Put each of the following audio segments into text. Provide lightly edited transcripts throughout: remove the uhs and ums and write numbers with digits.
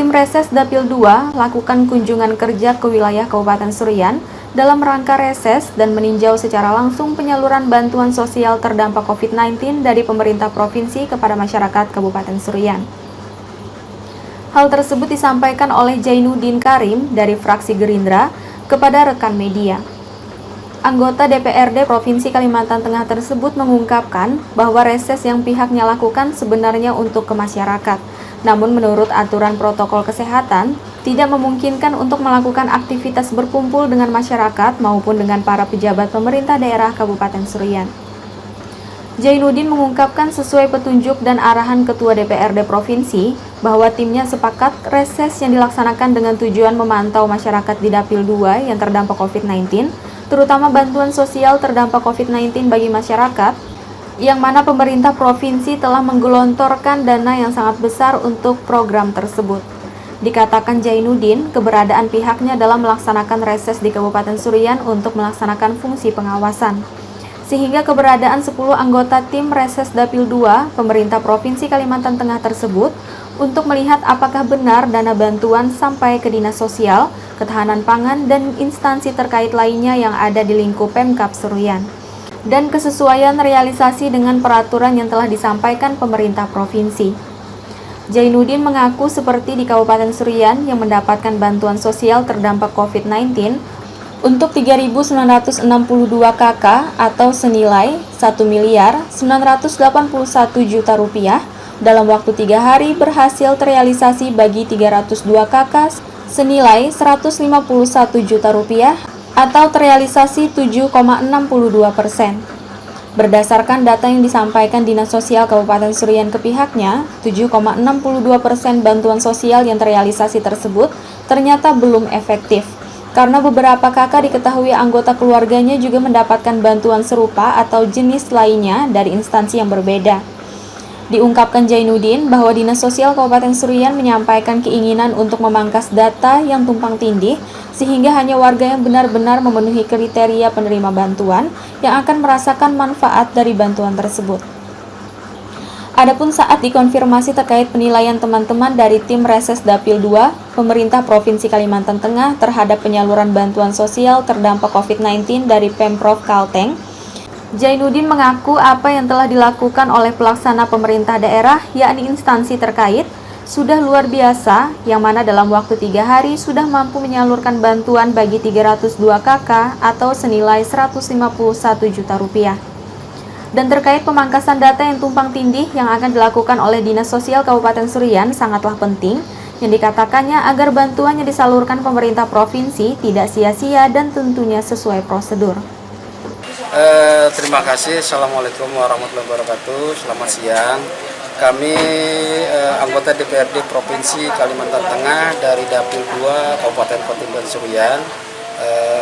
Tim Reses Dapil 2 lakukan kunjungan kerja ke wilayah Kabupaten Seruyan dalam rangka reses dan meninjau secara langsung penyaluran bantuan sosial terdampak COVID-19 dari pemerintah provinsi kepada masyarakat Kabupaten Seruyan. Hal tersebut disampaikan oleh Jainuddin Karim dari fraksi Gerindra kepada rekan media. Anggota DPRD Provinsi Kalimantan Tengah tersebut mengungkapkan bahwa reses yang pihaknya lakukan sebenarnya untuk ke masyarakat. Namun menurut aturan protokol kesehatan, tidak memungkinkan untuk melakukan aktivitas berkumpul dengan masyarakat maupun dengan para pejabat pemerintah daerah Kabupaten Seruyan. Jainuddin mengungkapkan sesuai petunjuk dan arahan Ketua DPRD Provinsi bahwa timnya sepakat reses yang dilaksanakan dengan tujuan memantau masyarakat di Dapil 2 yang terdampak COVID-19, terutama bantuan sosial terdampak COVID-19 bagi masyarakat, yang mana pemerintah provinsi telah menggelontorkan dana yang sangat besar untuk program tersebut. Dikatakan Jainuddin, keberadaan pihaknya dalam melaksanakan reses di Kabupaten Seruyan untuk melaksanakan fungsi pengawasan. Sehingga keberadaan 10 anggota tim reses Dapil 2 pemerintah Provinsi Kalimantan Tengah tersebut untuk melihat apakah benar dana bantuan sampai ke Dinas Sosial, Ketahanan Pangan, dan instansi terkait lainnya yang ada di lingkup Pemkab Seruyan, dan kesesuaian realisasi dengan peraturan yang telah disampaikan pemerintah provinsi. Jainuddin mengaku seperti di Kabupaten Seruyan yang mendapatkan bantuan sosial terdampak COVID-19 untuk 3.962 KK atau senilai 1.981 juta rupiah dalam waktu 3 hari berhasil terrealisasi bagi 302 KK senilai 151 juta rupiah atau terrealisasi 7,62%. Berdasarkan data yang disampaikan Dinas Sosial Kabupaten Seruyan ke pihaknya, 7,62% bantuan sosial yang terrealisasi tersebut ternyata belum efektif, karena beberapa kakak diketahui anggota keluarganya juga mendapatkan bantuan serupa atau jenis lainnya dari instansi yang berbeda. Diungkapkan Jainuddin bahwa Dinas Sosial Kabupaten Seruyan menyampaikan keinginan untuk memangkas data yang tumpang tindih sehingga hanya warga yang benar-benar memenuhi kriteria penerima bantuan yang akan merasakan manfaat dari bantuan tersebut. Adapun saat dikonfirmasi terkait penilaian teman-teman dari tim reses Dapil 2 pemerintah Provinsi Kalimantan Tengah terhadap penyaluran bantuan sosial terdampak COVID-19 dari Pemprov Kalteng, Jainuddin mengaku apa yang telah dilakukan oleh pelaksana pemerintah daerah, yakni instansi terkait, sudah luar biasa, yang mana dalam waktu 3 hari sudah mampu menyalurkan bantuan bagi 302 KK atau senilai 151 juta rupiah. Dan terkait pemangkasan data yang tumpang tindih yang akan dilakukan oleh Dinas Sosial Kabupaten Seruyan sangatlah penting, yang dikatakannya agar bantuan yang disalurkan pemerintah provinsi tidak sia-sia dan tentunya sesuai prosedur. Terima kasih. Assalamualaikum warahmatullahi wabarakatuh. Selamat siang. Kami anggota DPRD Provinsi Kalimantan Tengah dari Dapil 2 Kabupaten Kotim Seruyan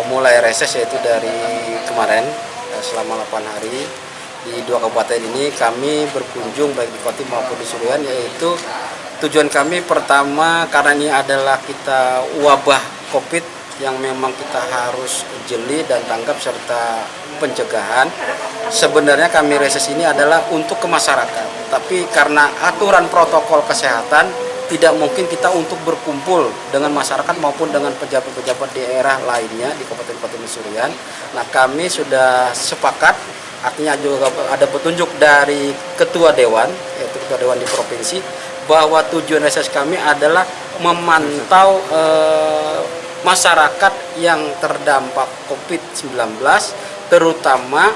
mulai reses yaitu dari kemarin selama 8 hari. Di 2 kabupaten ini kami berkunjung baik di Kotim maupun di Seruyan, yaitu tujuan kami pertama karena ini adalah kita wabah COVID yang memang kita harus jeli dan tanggap serta pencegahan. Sebenarnya kami reses ini adalah untuk ke masyarakat, tapi karena aturan protokol kesehatan tidak mungkin kita untuk berkumpul dengan masyarakat maupun dengan pejabat-pejabat daerah lainnya di Kabupaten Kotim Seruyan. Nah, kami sudah sepakat, artinya juga ada petunjuk dari Ketua Dewan, yaitu Ketua Dewan di Provinsi, bahwa tujuan reses kami adalah memantau masyarakat yang terdampak COVID-19, terutama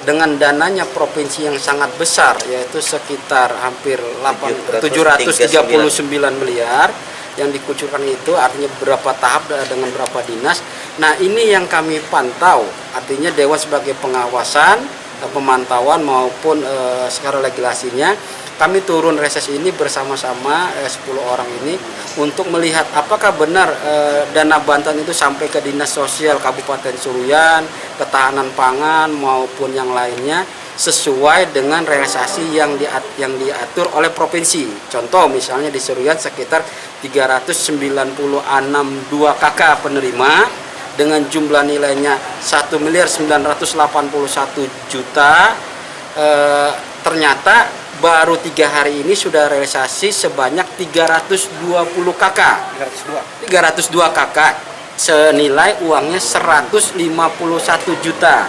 dengan dananya provinsi yang sangat besar, yaitu sekitar hampir 739 miliar yang dikucurkan itu, artinya berapa tahap dengan berapa dinas. Nah, ini yang kami pantau, artinya Dewan sebagai pengawasan, pemantauan maupun secara legislasinya. Kami turun reses ini bersama-sama 10 orang ini untuk melihat apakah benar dana bantuan itu sampai ke Dinas Sosial Kabupaten Seruyan, Ketahanan Pangan maupun yang lainnya sesuai dengan realisasi yang diatur oleh provinsi. Contoh misalnya di Seruyan sekitar 396 KK penerima dengan jumlah nilainya 1.981 juta. ternyata baru 3 hari ini sudah realisasi sebanyak 320 KK. 302 KK senilai uangnya 151 juta.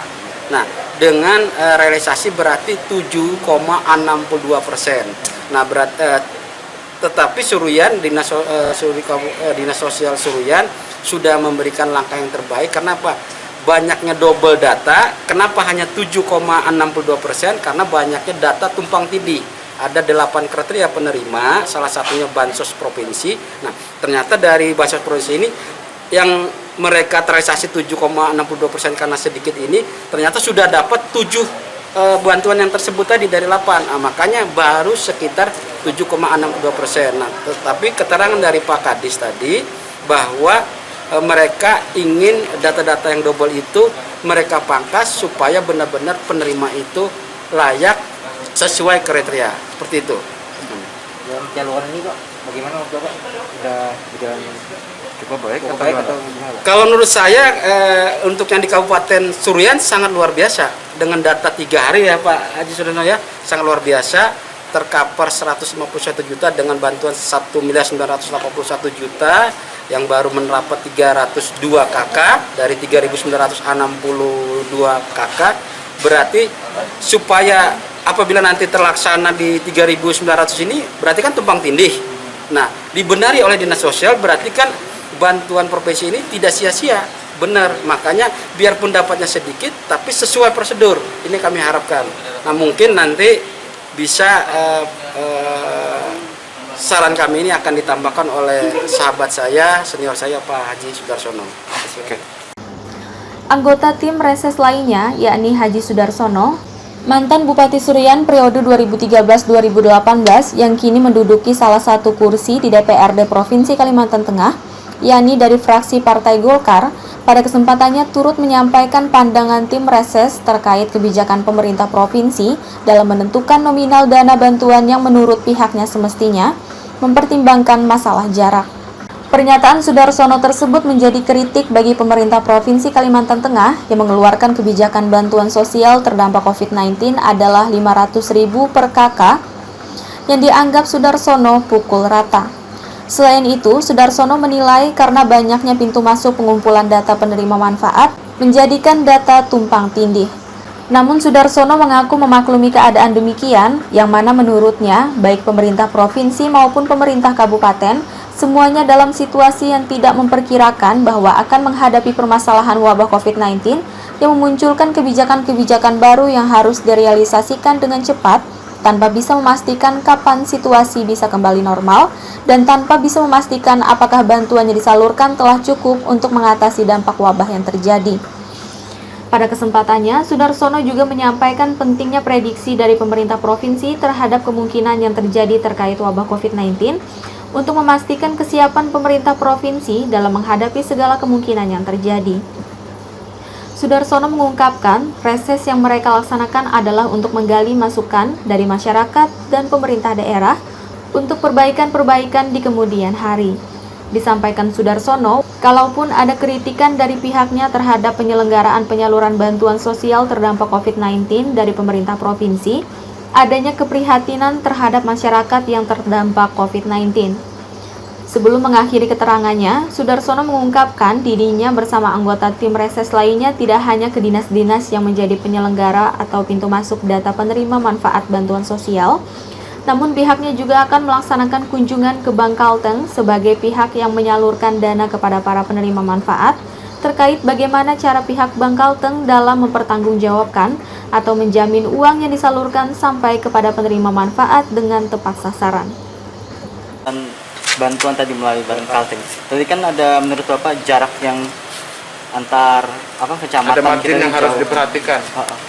Nah, dengan realisasi berarti 7,62%. Nah, tetapi Suruyan, Dinas Sosial Suruyan sudah memberikan langkah yang terbaik. Kenapa? Banyaknya double data. Kenapa hanya 7,62%? Karena banyaknya data tumpang tindih. Ada 8 kriteria penerima, salah satunya Bansos Provinsi. Nah, ternyata dari Bansos Provinsi ini yang mereka terrealisasi 7,62% karena sedikit ini, ternyata sudah dapat 7 bantuan yang tersebut tadi dari 8. Nah, makanya baru sekitar 7,62%. Nah, tetapi keterangan dari Pak Kadis tadi bahwa mereka ingin data-data yang double itu mereka pangkas supaya benar-benar penerima itu layak sesuai kriteria. Seperti itu. Dalam penyaluran ini Pak, bagaimana Bapak? Sudah berjalan cukup baik atau gimana? Kalau menurut saya untuk yang di Kabupaten Suruyan sangat luar biasa dengan data 3 hari ya Pak Haji Sudono ya, sangat luar biasa, tercover 151 juta dengan bantuan 1.981 juta yang baru menerapkan 302 KK dari 3.962 KK. Berarti supaya apabila nanti terlaksana di 3.900 ini berarti kan tumpang tindih. Nah, dibenari oleh Dinas Sosial berarti kan bantuan provinsi ini tidak sia-sia, benar. Makanya biarpun dapatnya sedikit tapi sesuai prosedur, ini kami harapkan. Nah, mungkin nanti bisa saran kami ini akan ditambahkan oleh sahabat saya, senior saya Pak Haji Sudarsono. Oke. Anggota tim reses lainnya, yakni Haji Sudarsono, mantan Bupati Suruyan periode 2013-2018 yang kini menduduki salah satu kursi di DPRD Provinsi Kalimantan Tengah, yakni dari fraksi Partai Golkar, pada kesempatannya turut menyampaikan pandangan tim reses terkait kebijakan pemerintah provinsi dalam menentukan nominal dana bantuan yang menurut pihaknya semestinya mempertimbangkan masalah jarak. Pernyataan Sudarsono tersebut menjadi kritik bagi pemerintah Provinsi Kalimantan Tengah yang mengeluarkan kebijakan bantuan sosial terdampak COVID-19 adalah 500.000 per KK yang dianggap Sudarsono pukul rata. Selain itu, Sudarsono menilai karena banyaknya pintu masuk pengumpulan data penerima manfaat menjadikan data tumpang tindih. Namun Sudarsono mengaku memaklumi keadaan demikian, yang mana menurutnya baik pemerintah provinsi maupun pemerintah kabupaten semuanya dalam situasi yang tidak memperkirakan bahwa akan menghadapi permasalahan wabah COVID-19 yang memunculkan kebijakan-kebijakan baru yang harus direalisasikan dengan cepat tanpa bisa memastikan kapan situasi bisa kembali normal dan tanpa bisa memastikan apakah bantuan yang disalurkan telah cukup untuk mengatasi dampak wabah yang terjadi. Pada kesempatannya, Sudarsono juga menyampaikan pentingnya prediksi dari pemerintah provinsi terhadap kemungkinan yang terjadi terkait wabah COVID-19 untuk memastikan kesiapan pemerintah provinsi dalam menghadapi segala kemungkinan yang terjadi. Sudarsono mengungkapkan, reses yang mereka laksanakan adalah untuk menggali masukan dari masyarakat dan pemerintah daerah untuk perbaikan-perbaikan di kemudian hari. Disampaikan Sudarsono, kalaupun ada kritikan dari pihaknya terhadap penyelenggaraan penyaluran bantuan sosial terdampak COVID-19 dari pemerintah provinsi, adanya keprihatinan terhadap masyarakat yang terdampak COVID-19. Sebelum mengakhiri keterangannya, Sudarsono mengungkapkan dirinya bersama anggota tim reses lainnya tidak hanya ke dinas-dinas yang menjadi penyelenggara atau pintu masuk data penerima manfaat bantuan sosial, namun pihaknya juga akan melaksanakan kunjungan ke Bangkalteng sebagai pihak yang menyalurkan dana kepada para penerima manfaat terkait bagaimana cara pihak Bangkalteng dalam mempertanggungjawabkan atau menjamin uang yang disalurkan sampai kepada penerima manfaat dengan tepat sasaran. Bantuan tadi melalui Bangkalteng. Tadi kan ada menurut Bapak jarak yang antar kecamatan. Ada margin yang harus diperhatikan.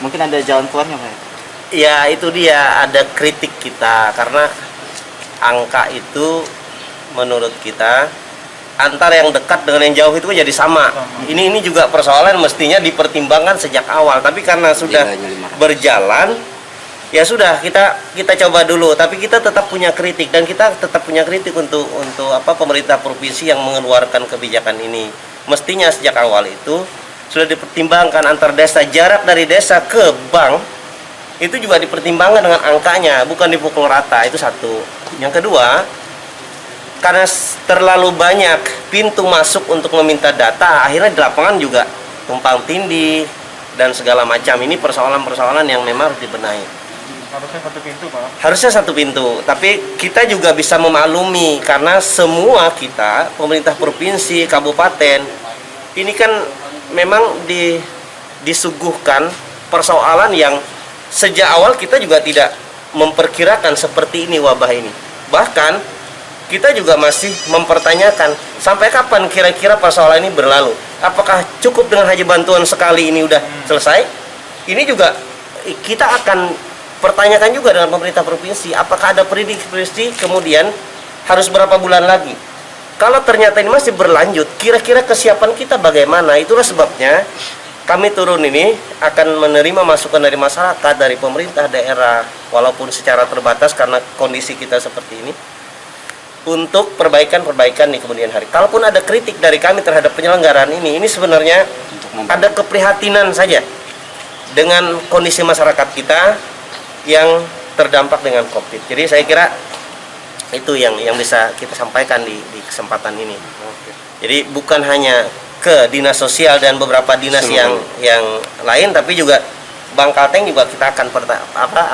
Mungkin ada jalan keluarnya Pak? Ya itu dia, ada kritik kita karena angka itu menurut kita antara yang dekat dengan yang jauh itu jadi sama. Ini juga persoalan mestinya dipertimbangkan sejak awal, tapi karena sudah berjalan ya sudah kita coba dulu, tapi kita tetap punya kritik dan kita tetap punya kritik untuk pemerintah provinsi yang mengeluarkan kebijakan ini. Mestinya sejak awal itu sudah dipertimbangkan antar desa, jarak dari desa ke bank itu juga dipertimbangkan dengan angkanya, bukan dipukul rata. Itu satu. Yang kedua, karena terlalu banyak pintu masuk untuk meminta data, akhirnya di lapangan juga tumpang tindih dan segala macam. Ini persoalan-persoalan yang memang harus dibenahi. Harusnya satu pintu, Pak. Harusnya satu pintu, tapi kita juga bisa memaklumi karena semua kita, pemerintah provinsi, kabupaten, ini kan memang disuguhkan persoalan yang sejak awal kita juga tidak memperkirakan seperti ini wabah ini. Bahkan kita juga masih mempertanyakan sampai kapan kira-kira persoalan ini berlalu. Apakah cukup dengan haji bantuan sekali ini udah selesai? Ini juga kita akan pertanyakan juga dengan pemerintah provinsi. Apakah ada prediksi kemudian harus berapa bulan lagi? Kalau ternyata ini masih berlanjut, kira-kira kesiapan kita bagaimana? Itulah sebabnya kami turun ini akan menerima masukan dari masyarakat, dari pemerintah daerah, walaupun secara terbatas karena kondisi kita seperti ini, untuk perbaikan-perbaikan di kemudian hari. Kalaupun ada kritik dari kami terhadap penyelenggaraan ini sebenarnya ada keprihatinan saja dengan kondisi masyarakat kita yang terdampak dengan COVID. Jadi saya kira itu yang bisa kita sampaikan di kesempatan ini. Jadi bukan hanya ke dinas sosial dan beberapa dinas yang lain, tapi juga Bank Kalteng juga kita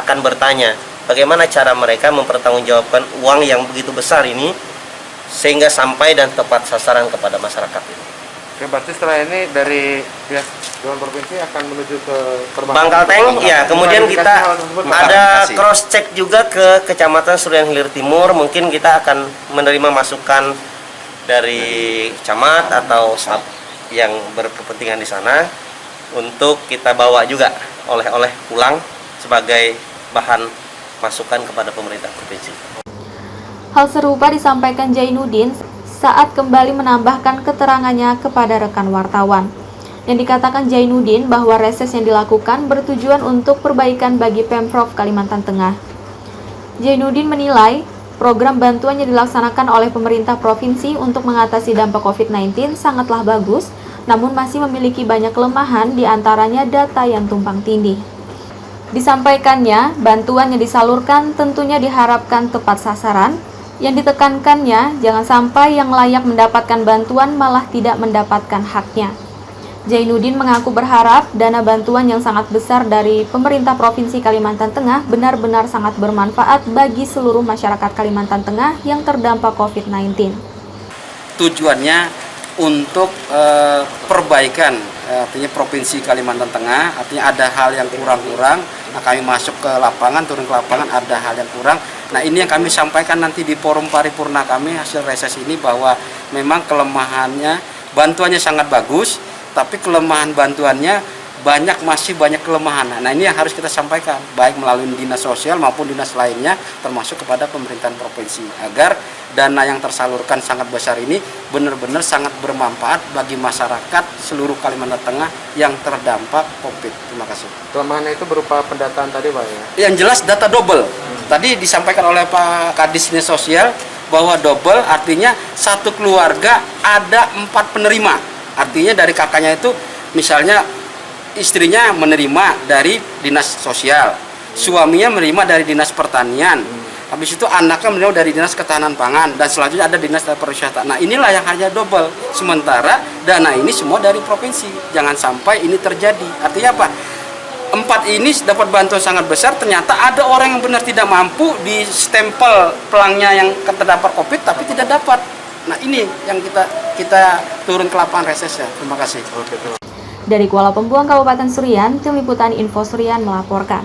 akan bertanya bagaimana cara mereka mempertanggungjawabkan uang yang begitu besar ini sehingga sampai dan tepat sasaran kepada masyarakat ini. Oke, berarti setelah ini dari pihak Dewan Provinsi akan menuju ke Bank Kalteng, ya. Kemudian kita ada cross check juga ke Kecamatan Surian Hilir Timur. Mungkin kita akan menerima masukan dari camat atau staf yang berkepentingan di sana untuk kita bawa juga oleh-oleh pulang sebagai bahan masukan kepada pemerintah provinsi. Hal serupa disampaikan Jainuddin saat kembali menambahkan keterangannya kepada rekan wartawan. Yang dikatakan Jainuddin bahwa reses yang dilakukan bertujuan untuk perbaikan bagi Pemprov Kalimantan Tengah. Jainuddin menilai program bantuan yang dilaksanakan oleh pemerintah provinsi untuk mengatasi dampak COVID-19 sangatlah bagus, namun masih memiliki banyak kelemahan, diantaranya data yang tumpang tindih. Disampaikannya, bantuan yang disalurkan tentunya diharapkan tepat sasaran. Yang ditekankannya, jangan sampai yang layak mendapatkan bantuan malah tidak mendapatkan haknya. Jainuddin mengaku berharap dana bantuan yang sangat besar dari pemerintah Provinsi Kalimantan Tengah benar-benar sangat bermanfaat bagi seluruh masyarakat Kalimantan Tengah yang terdampak COVID-19. Tujuannya untuk perbaikan, artinya Provinsi Kalimantan Tengah, artinya ada hal yang kurang-kurang. Nah, kami masuk ke lapangan, turun ke lapangan, ada hal yang kurang. Nah, ini yang kami sampaikan nanti di forum paripurna kami hasil reses ini, bahwa memang kelemahannya, bantuannya sangat bagus, tapi kelemahan bantuannya masih banyak kelemahan. Nah, ini yang harus kita sampaikan, baik melalui dinas sosial maupun dinas lainnya, termasuk kepada pemerintahan provinsi, agar dana yang tersalurkan sangat besar ini benar-benar sangat bermanfaat bagi masyarakat seluruh Kalimantan Tengah yang terdampak COVID. Terima kasih. kelemahannya itu berupa pendataan tadi, Pak, ya? Yang jelas data double. Tadi disampaikan oleh Pak Kadis Dinas Sosial bahwa double artinya satu keluarga ada 4 penerima. Artinya dari kakaknya itu misalnya istrinya menerima dari dinas sosial, suaminya menerima dari dinas pertanian, habis itu anaknya menerima dari dinas ketahanan pangan, dan selanjutnya ada dinas pariwisata. Nah, inilah yang hanya double. Sementara dana ini semua dari provinsi. Jangan sampai ini terjadi. Artinya apa? 4 ini dapat bantuan sangat besar, ternyata ada orang yang benar tidak mampu, di stempel pelangnya yang terdampak COVID tapi tidak dapat. Nah, ini yang kita turun ke lapangan resesnya. Terima kasih. Dari Kuala Pembuang, Kabupaten Surian, Tim Liputan Info Surian melaporkan.